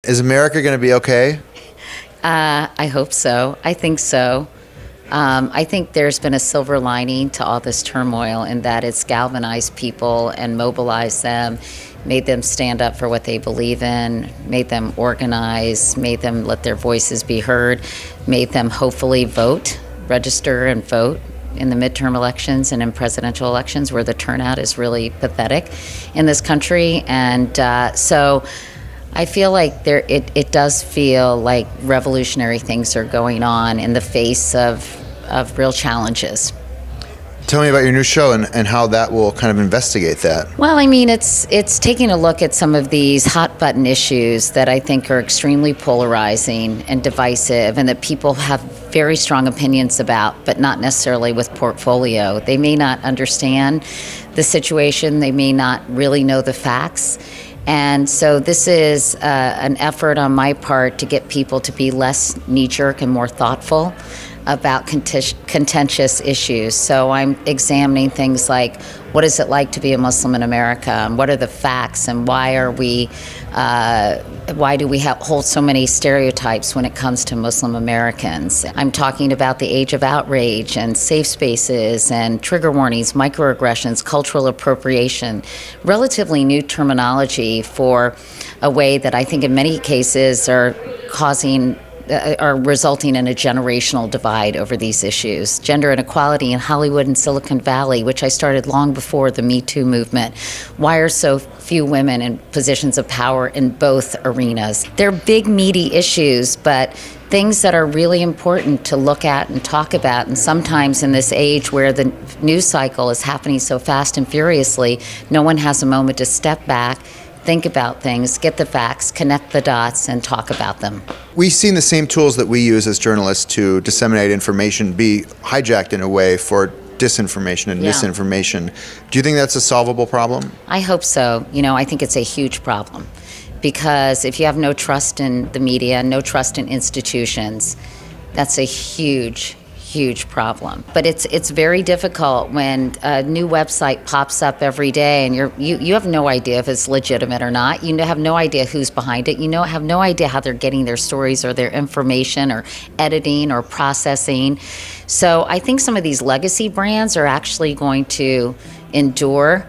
Is America going to be okay? I hope so. I think so. I think there's been a silver lining to all this turmoil in that it's galvanized people and mobilized them, made them stand up for what they believe in, made them organize, made them let their voices be heard, made them hopefully vote, register and vote in the midterm elections and in presidential elections where the turnout is really pathetic in this country. And so I feel like it does feel like revolutionary things are going on in the face of real challenges. Tell me about your new show and how that will kind of investigate that. Well, I mean, it's taking a look at some of these hot button issues that I think are extremely polarizing and divisive and that people have very strong opinions about, but not necessarily with portfolio. They may not understand the situation. They may not really know the facts. And so this is an effort on my part to get people to be less knee-jerk and more thoughtful about contentious issues. So I'm examining things like, what is it like to be a Muslim in America, and what are the facts, and why do we hold so many stereotypes when it comes to Muslim Americans? I'm talking about the age of outrage and safe spaces and trigger warnings, microaggressions, cultural appropriation, relatively new terminology for a way that I think in many cases are resulting in a generational divide over these issues. Gender inequality in Hollywood and Silicon Valley, which I started long before the Me Too movement. Why are so few women in positions of power in both arenas? They're big, meaty issues, but things that are really important to look at and talk about. And sometimes in this age where the news cycle is happening so fast and furiously, no one has a moment to step back, think about things, get the facts, connect the dots, and talk about them. We've seen the same tools that we use as journalists to disseminate information be hijacked in a way for disinformation and misinformation. Do you think that's a solvable problem? I hope so. You know, I think it's a huge problem because if you have no trust in the media, no trust in institutions, that's a huge problem. But it's very difficult when a new website pops up every day and you have no idea if it's legitimate or not. You have no idea who's behind it. You have no idea how they're getting their stories or their information or editing or processing. So I think some of these legacy brands are actually going to endure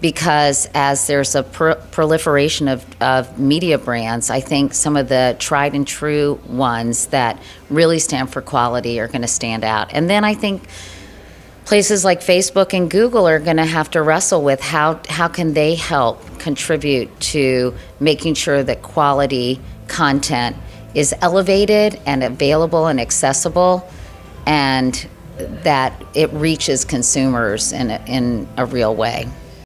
because as there's a proliferation of media brands, I think some of the tried and true ones that really stand for quality are going to stand out. And then I think places like Facebook and Google are going to have to wrestle with how can they help contribute to making sure that quality content is elevated and available and accessible, and that it reaches consumers in a real way.